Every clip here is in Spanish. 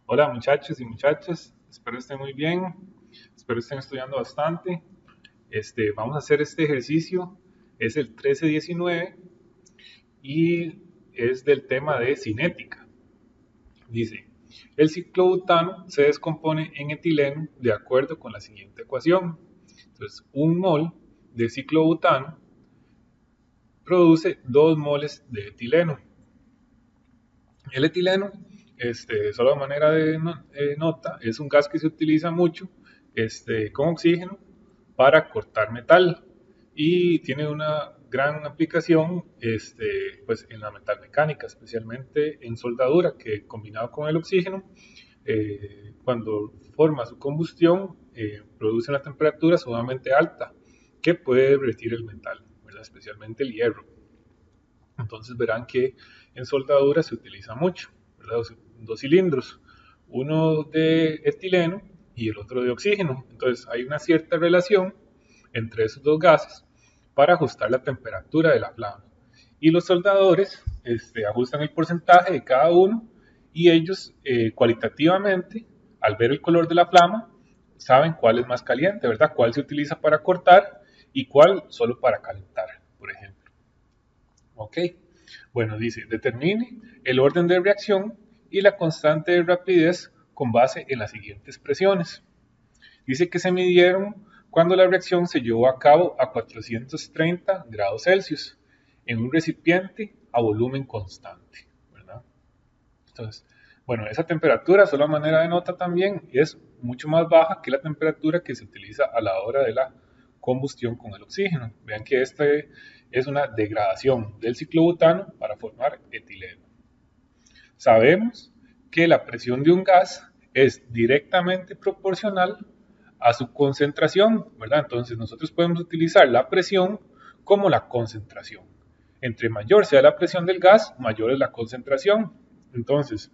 Hola muchachos y muchachas, espero estén muy bien, espero estén estudiando bastante. Vamos a hacer este ejercicio, es el 1319 y es del tema de cinética. Dice, el ciclobutano se descompone en etileno de acuerdo con la siguiente ecuación. Entonces, un mol de ciclobutano produce 2 moles de etileno. El etileno, solo de manera de nota, es un gas que se utiliza mucho con oxígeno para cortar metal y tiene una gran aplicación pues, en la metalmecánica, especialmente en soldadura, que combinado con el oxígeno, cuando forma su combustión, produce una temperatura sumamente alta que puede derretir el metal, ¿verdad? Especialmente el hierro. Entonces verán que en soldadura se utiliza mucho, ¿verdad? Dos cilindros, uno de etileno y el otro de oxígeno. Entonces hay una cierta relación entre esos dos gases para ajustar la temperatura de la flama. Y los soldadores ajustan el porcentaje de cada uno y ellos cualitativamente, al ver el color de la flama, saben cuál es más caliente, ¿verdad? Cuál se utiliza para cortar y cuál solo para calentar, por ejemplo. ¿Ok? Bueno, dice, determine el orden de reacción y la constante de rapidez con base en las siguientes presiones. Dice que se midieron cuando la reacción se llevó a cabo a 430 grados Celsius en un recipiente a volumen constante, ¿verdad? Entonces, bueno, esa temperatura, solo a manera de nota también, es mucho más baja que la temperatura que se utiliza a la hora de la combustión con el oxígeno. Vean que este es una degradación del ciclobutano para formar etileno. Sabemos que la presión de un gas es directamente proporcional a su concentración, ¿verdad? Entonces nosotros podemos utilizar la presión como la concentración. Entre mayor sea la presión del gas, mayor es la concentración. Entonces,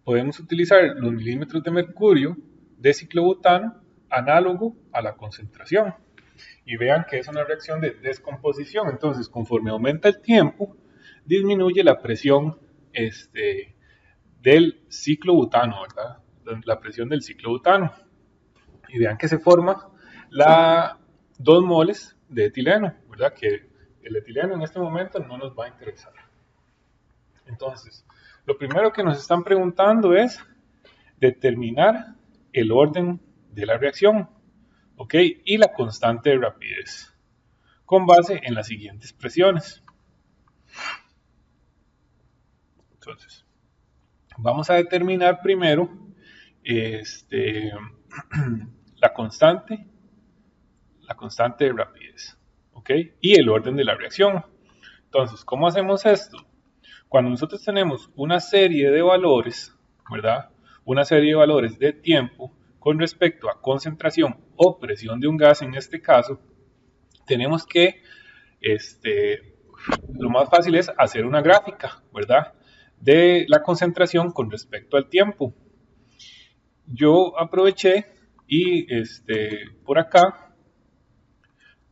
podemos utilizar los milímetros de mercurio de ciclobutano análogo a la concentración. Y vean que es una reacción de descomposición. Entonces, conforme aumenta el tiempo, disminuye la presión del ciclobutano, ¿verdad? La presión del ciclobutano. Y vean que se forma la 2 moles de etileno, ¿verdad? Que el etileno en este momento no nos va a interesar. Entonces, lo primero que nos están preguntando es determinar el orden de la reacción, ¿ok? Y la constante de rapidez, con base en las siguientes presiones. Entonces, vamos a determinar primero la constante, la constante de rapidez, ¿ok? Y el orden de la reacción. Entonces, ¿cómo hacemos esto? Cuando nosotros tenemos una serie de valores, ¿verdad? Una serie de valores de tiempo con respecto a concentración o presión de un gas en este caso, tenemos que, lo más fácil es hacer una gráfica, ¿verdad? De la concentración con respecto al tiempo. Yo aproveché y por acá,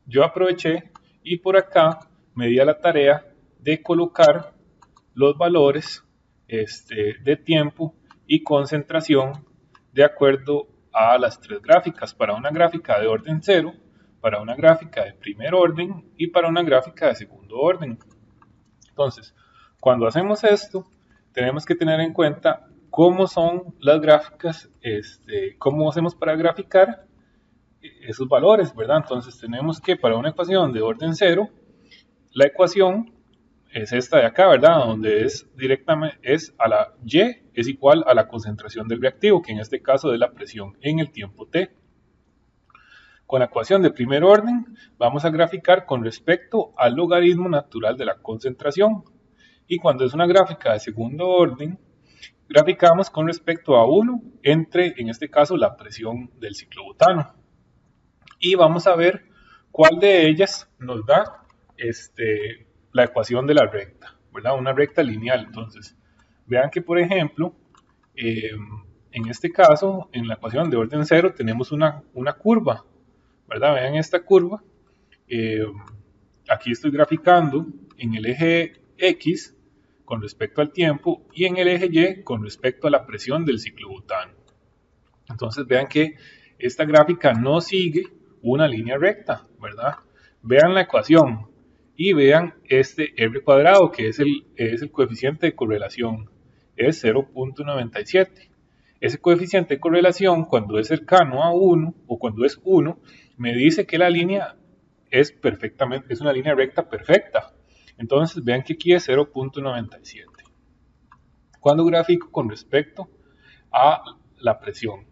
yo aproveché y por acá me di a la tarea de colocar los valores de tiempo y concentración de acuerdo a las tres gráficas, para una gráfica de orden cero, para una gráfica de primer orden y para una gráfica de segundo orden. Entonces, cuando hacemos esto, tenemos que tener en cuenta cómo son las gráficas, cómo hacemos para graficar esos valores, ¿verdad? Entonces tenemos que para una ecuación de orden cero, la ecuación es esta de acá, ¿verdad? Donde es directamente, es a la Y es igual a la concentración del reactivo, que en este caso es la presión en el tiempo T. Con la ecuación de primer orden, vamos a graficar con respecto al logaritmo natural de la concentración. Y cuando es una gráfica de segundo orden, graficamos con respecto a 1 entre, en este caso, la presión del ciclobutano. Y vamos a ver cuál de ellas nos da la ecuación de la recta, ¿verdad? Una recta lineal. Entonces, vean que, por ejemplo, en este caso, en la ecuación de orden cero, tenemos una curva, ¿verdad? Vean esta curva. Eh, Aquí estoy graficando en el eje X, con respecto al tiempo y en el eje Y con respecto a la presión del ciclobutano. Entonces vean que esta gráfica no sigue una línea recta, ¿verdad? Vean la ecuación y vean este R cuadrado, que es el coeficiente de correlación, es 0.97. Ese coeficiente de correlación, cuando es cercano a 1 o cuando es 1, me dice que la línea es una línea recta perfecta. Entonces vean que aquí es 0.97. Cuando grafico con respecto a la presión,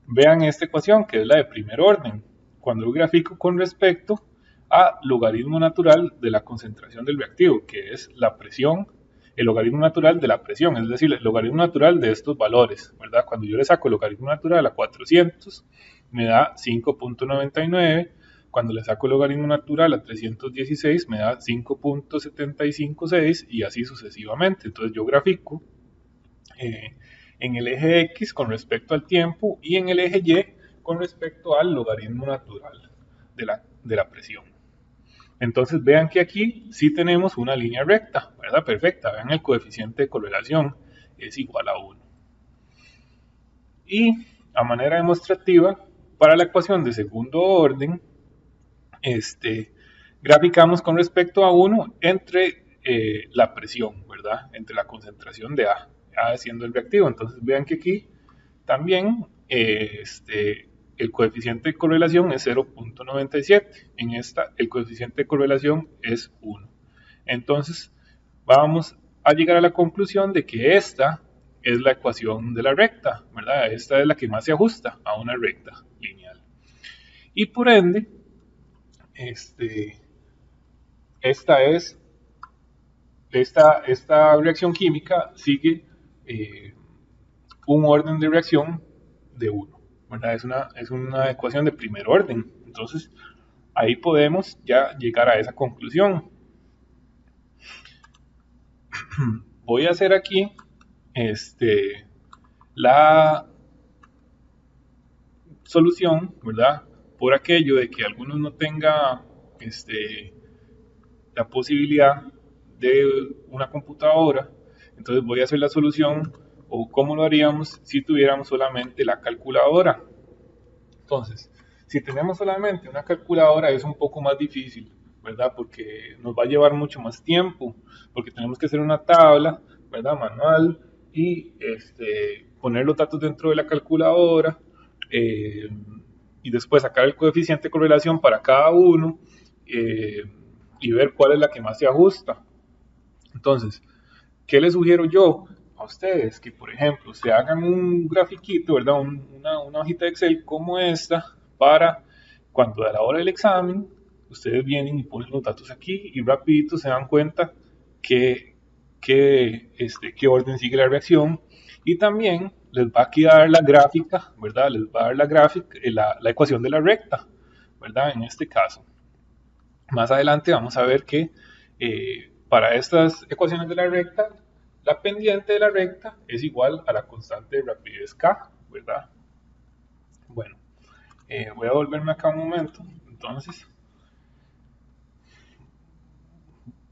vean esta ecuación que es la de primer orden. Cuando grafico con respecto a logaritmo natural de la concentración del reactivo, que es la presión, el logaritmo natural de la presión, es decir, el logaritmo natural de estos valores, ¿verdad? Cuando yo le saco el logaritmo natural a 400, me da 5.99. Cuando le saco el logaritmo natural a 316, me da 5.756 y así sucesivamente. Entonces yo grafico en el eje X con respecto al tiempo y en el eje Y con respecto al logaritmo natural de la presión. Entonces vean que aquí sí tenemos una línea recta, ¿verdad? Perfecta. Vean el coeficiente de correlación es igual a 1. Y a manera demostrativa, para la ecuación de segundo orden, graficamos con respecto a 1 entre la presión, ¿verdad? Entre la concentración de A siendo el reactivo. Entonces vean que aquí también el coeficiente de correlación es 0.97. En esta el coeficiente de correlación es 1. Entonces vamos a llegar a la conclusión de que esta es la ecuación de la recta, ¿verdad? Esta es la que más se ajusta a una recta lineal. Y por ende, esta reacción química sigue un orden de reacción de 1, ¿verdad? Es una ecuación de primer orden. Entonces, ahí podemos ya llegar a esa conclusión. Voy a hacer aquí la solución, ¿verdad? Por aquello de que algunos no tenga la posibilidad de una computadora. Entonces voy a hacer la solución o cómo lo haríamos si tuviéramos solamente la calculadora. Entonces, si tenemos solamente una calculadora es un poco más difícil, ¿verdad? Porque nos va a llevar mucho más tiempo, porque tenemos que hacer una tabla, ¿verdad? Manual y poner los datos dentro de la calculadora y después sacar el coeficiente de correlación para cada uno y ver cuál es la que más se ajusta. Entonces, ¿qué les sugiero yo a ustedes? Que, por ejemplo, se hagan un grafiquito, ¿verdad? Una hojita de Excel como esta para cuando a la hora del examen, ustedes vienen y ponen los datos aquí y rapidito se dan cuenta qué orden sigue la reacción y también les va a quedar la gráfica, ¿verdad? Les va a dar la gráfica, la ecuación de la recta, ¿verdad? En este caso. Más adelante vamos a ver que para estas ecuaciones de la recta, la pendiente de la recta es igual a la constante de rapidez K, ¿verdad? Bueno, voy a volverme acá un momento. Entonces,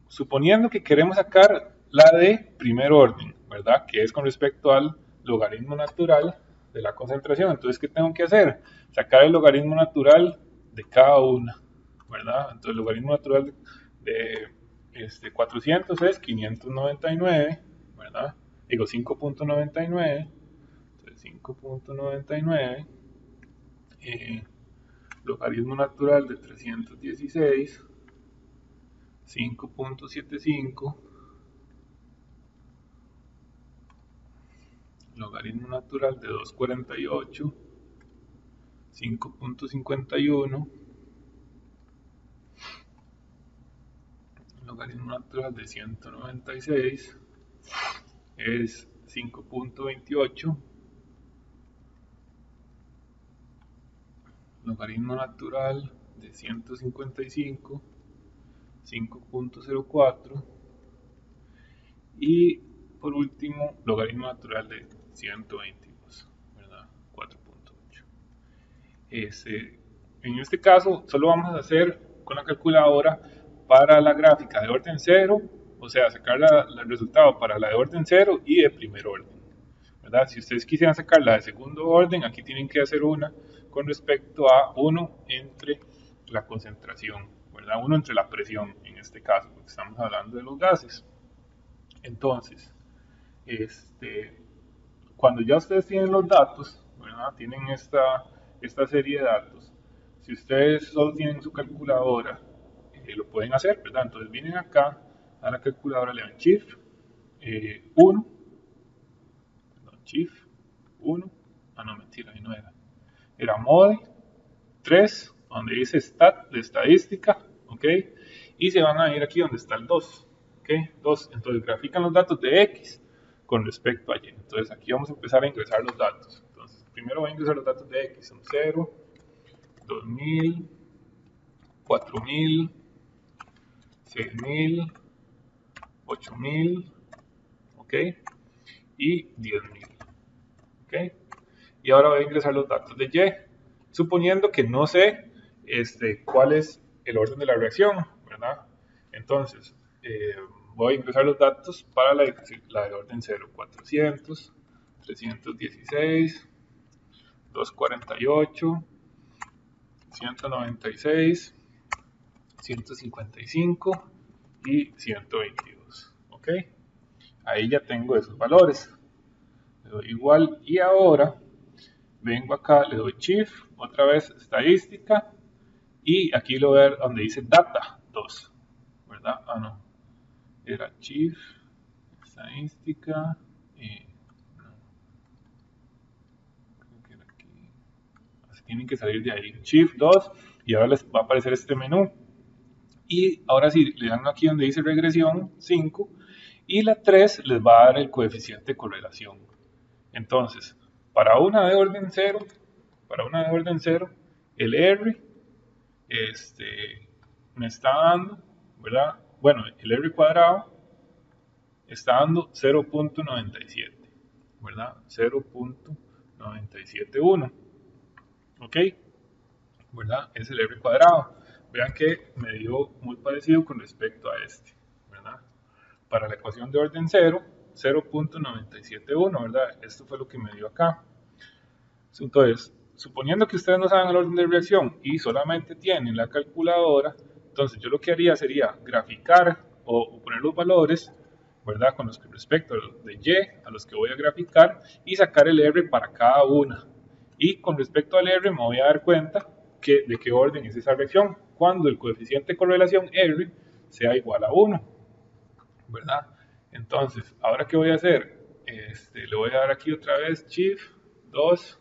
suponiendo que queremos sacar la de primer orden, ¿verdad? Que es con respecto al logaritmo natural de la concentración. Entonces, ¿qué tengo que hacer? Sacar el logaritmo natural de cada una, ¿verdad? Entonces, el logaritmo natural de 400 es 599, ¿verdad? Digo 5.99, entonces 5.99, logaritmo natural de 316, 5.75, logaritmo natural de 248, 5.51, logaritmo natural de 196 es 5.28, logaritmo natural de 155, 5.04 y por último logaritmo natural de 122, ¿verdad? 4.8. En este caso solo vamos a hacer con la calculadora para la gráfica de orden 0, o sea, sacar el resultado para la de orden 0 y de primer orden, ¿verdad? Si ustedes quisieran sacar la de segundo orden, aquí tienen que hacer una con respecto a 1 entre la concentración, ¿verdad? 1 entre la presión, en este caso, porque estamos hablando de los gases. Entonces, cuando ya ustedes tienen los datos, ¿verdad? Tienen esta serie de datos, si ustedes solo tienen su calculadora, lo pueden hacer, ¿verdad? Entonces vienen acá a la calculadora, le dan Shift 1, Shift 1, no mentira, ahí no era Mode 3, donde dice Stat de estadística, ¿ok? Y se van a ir aquí donde está el 2, ¿ok? 2, entonces grafican los datos de X con respecto a Y. Entonces aquí vamos a empezar a ingresar los datos. Entonces primero voy a ingresar los datos de X, son 0, 2000, 4000, 6000, 8000, ¿ok? Y 10000, ¿ok? Y ahora voy a ingresar los datos de Y, suponiendo que no sé cuál es el orden de la reacción, ¿verdad? Entonces, voy a ingresar los datos para la de orden 0, 400, 316, 248, 196, 155 y 122, ¿ok? Ahí ya tengo esos valores. Le doy igual y ahora vengo acá, le doy Shift, otra vez estadística, y aquí lo voy a ver donde dice Data 2, ¿verdad? No, era Shift, estadística, no, creo que era aquí. Así tienen que salir de ahí, Shift 2, y ahora les va a aparecer este menú. Y ahora sí, le dan aquí donde dice regresión 5, y la 3 les va a dar el coeficiente de correlación. Entonces, para una de orden 0, el R me está dando, ¿verdad? Bueno, el R cuadrado está dando 0.97, ¿verdad? 0.971, ¿ok? ¿Verdad? Es el R cuadrado. Vean que me dio muy parecido con respecto a ¿verdad? Para la ecuación de orden 0, 0.971, ¿verdad? Esto fue lo que me dio acá. Entonces, suponiendo que ustedes no saben el orden de reacción y solamente tienen la calculadora, entonces yo lo que haría sería graficar o poner los valores, ¿verdad? Con respecto de Y a los que voy a graficar y sacar el R para cada una. Y con respecto al R me voy a dar cuenta de qué orden es esa reacción cuando el coeficiente de correlación R sea igual a 1, ¿verdad? Entonces, ¿ahora qué voy a hacer? Le voy a dar aquí otra vez Shift 2,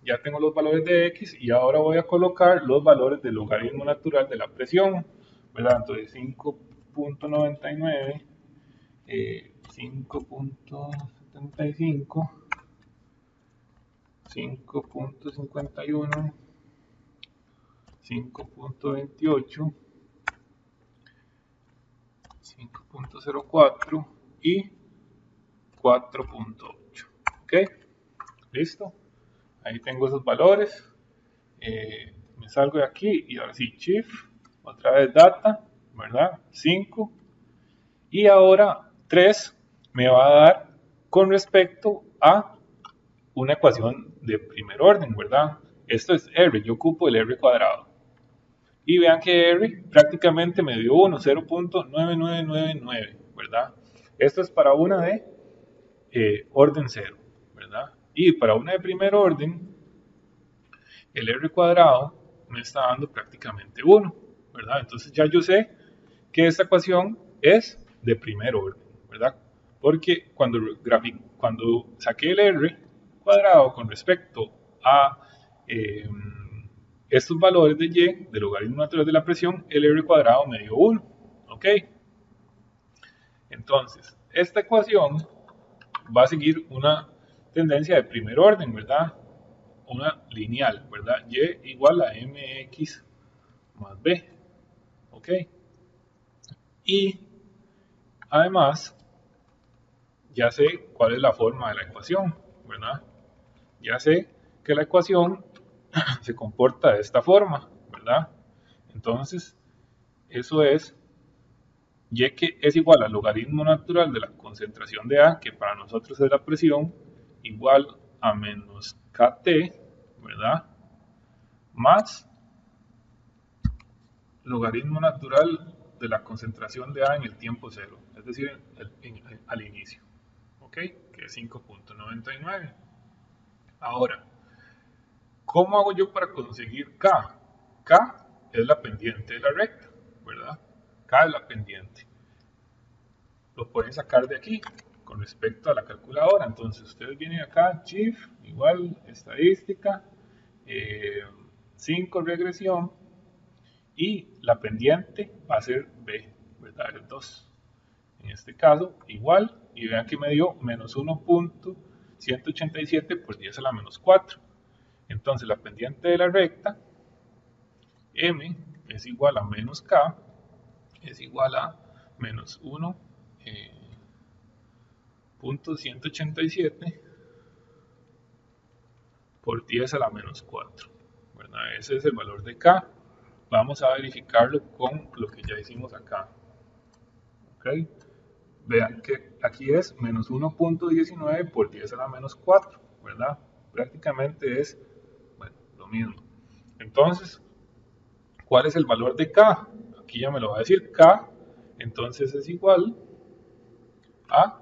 ya tengo los valores de X y ahora voy a colocar los valores del logaritmo natural de la presión, ¿verdad? Entonces 5.99, 5.75, 5.51, 5.28, 5.04 y 4.8, ¿ok? ¿Listo? Ahí tengo esos valores. Me salgo de aquí y ahora sí, Shift, otra vez Data, ¿verdad? 5. Y ahora 3 me va a dar con respecto a una ecuación de primer orden, ¿verdad? Esto es R, yo ocupo el R cuadrado. Y vean que R prácticamente me dio 1, 0.9999, ¿verdad? Esto es para una de orden 0, ¿verdad? Y para una de primer orden, el R cuadrado me está dando prácticamente 1, ¿verdad? Entonces ya yo sé que esta ecuación es de primer orden, ¿verdad? Porque cuando saqué el R cuadrado con respecto a estos valores de Y, del logaritmo natural de la presión, el R cuadrado me dio 1, ¿ok? Entonces, esta ecuación va a seguir una tendencia de primer orden, ¿verdad? Una lineal, ¿verdad? Y igual a mx más b, ¿ok? Y además, ya sé cuál es la forma de la ecuación, ¿verdad? Ya sé que la ecuación se comporta de esta forma, ¿verdad? Entonces, eso es y que es igual al logaritmo natural de la concentración de A, que para nosotros es la presión, igual a menos KT, ¿verdad? Más logaritmo natural de la concentración de A en el tiempo cero, es decir, al inicio, ¿ok? Que es 5.99. Ahora, ¿cómo hago yo para conseguir K? K es la pendiente de la recta, ¿verdad? K es la pendiente. Lo pueden sacar de aquí con respecto a la calculadora. Entonces, ustedes vienen acá, Shift, igual, estadística, 5 regresión, y la pendiente va a ser B, ¿verdad? El 2. En este caso, igual, y vean que me dio menos 1.187 por 10 a la menos 4. Entonces, la pendiente de la recta, M, es igual a menos K, es igual a menos 1.187 por 10 a la menos 4, ¿verdad? Ese es el valor de K. Vamos a verificarlo con lo que ya hicimos acá. ¿Okay? Vean que aquí es menos 1.19 por 10 a la menos 4, ¿verdad? Prácticamente es, bueno, lo mismo. Entonces, ¿cuál es el valor de K? Aquí ya me lo va a decir K, entonces es igual a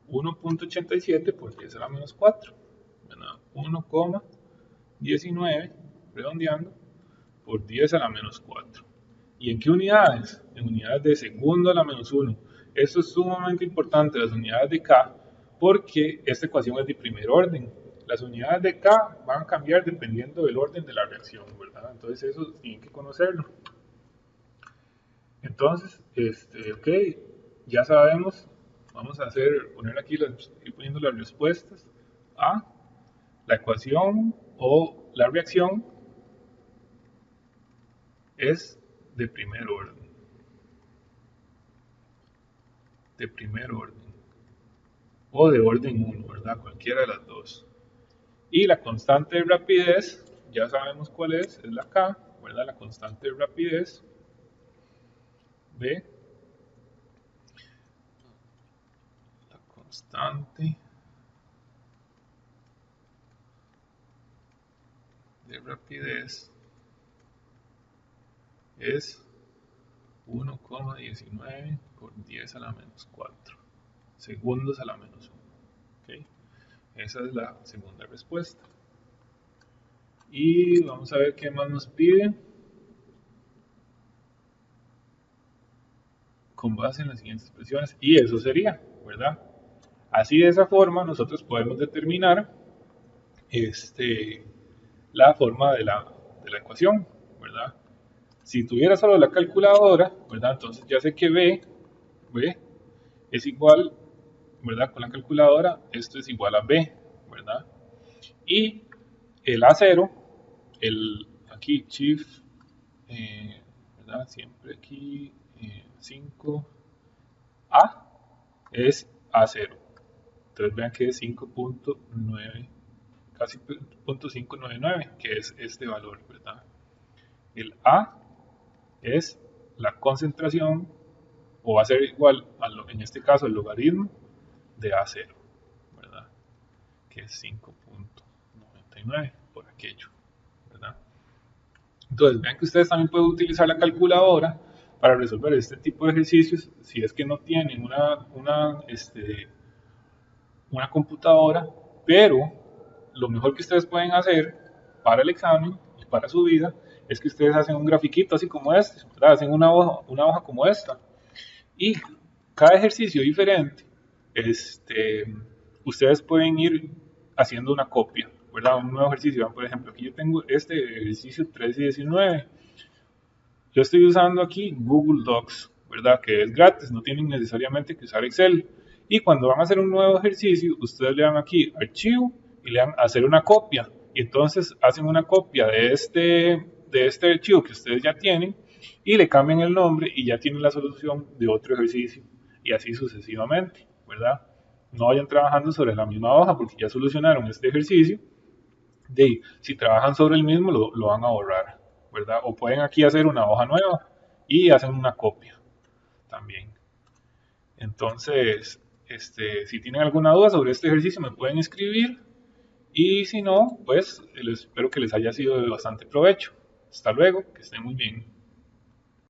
1.87 por 10 a la menos 4, ¿verdad? 1,19 redondeando por 10 a la menos 4. ¿Y en qué unidades? En unidades de segundo a la menos 1. Esto es sumamente importante, las unidades de K, porque esta ecuación es de primer orden. Las unidades de K van a cambiar dependiendo del orden de la reacción, ¿verdad? Entonces eso tienen que conocerlo. Entonces, ok, ya sabemos, vamos a poner aquí, ir poniendo las respuestas a la ecuación o la reacción es de primer orden. De primer orden. O de orden 1, ¿verdad? Cualquiera de las dos. Y la constante de rapidez, ya sabemos cuál es la K, ¿verdad? La constante de rapidez de la constante de rapidez es 1,19 por 10 a la menos 4 segundos a la menos 1. ¿Okay? Esa es la segunda respuesta. Y vamos a ver qué más nos pide. Con base en las siguientes expresiones. Y eso sería, ¿verdad? Así de esa forma nosotros podemos determinar la forma de la ecuación, ¿verdad? Si tuviera solo la calculadora, ¿verdad? Entonces ya sé que B es igual, ¿verdad? Con la calculadora, esto es igual a B, ¿verdad? Y el A0, aquí Shift, ¿verdad? Siempre aquí 5A es A0. Entonces vean que es 5.9, casi 0.599, que es este valor, ¿verdad? El A es la concentración, o va a ser igual, en este caso, el logaritmo de A0, ¿verdad? Que es 5.99 por aquello, ¿verdad? Entonces, vean que ustedes también pueden utilizar la calculadora para resolver este tipo de ejercicios si es que no tienen una computadora, pero lo mejor que ustedes pueden hacer para el examen y para su vida es que ustedes hacen un grafiquito así como este, ¿verdad? Hacen una hoja como esta, y cada ejercicio diferente, ustedes pueden ir haciendo una copia, ¿verdad? Un nuevo ejercicio. Por ejemplo, aquí yo tengo este ejercicio 13 y 19. Yo estoy usando aquí Google Docs, ¿verdad? Que es gratis, no tienen necesariamente que usar Excel. Y cuando van a hacer un nuevo ejercicio, ustedes le dan aquí archivo y le dan hacer una copia. Y entonces hacen una copia de este archivo que ustedes ya tienen y le cambian el nombre y ya tienen la solución de otro ejercicio. Y así sucesivamente, ¿verdad? No vayan trabajando sobre la misma hoja porque ya solucionaron este ejercicio. Si trabajan sobre el mismo, lo van a borrar, ¿verdad? O pueden aquí hacer una hoja nueva y hacen una copia. también. Entonces, si tienen alguna duda sobre este ejercicio me pueden escribir y si no, pues espero que les haya sido de bastante provecho. Hasta luego, que estén muy bien.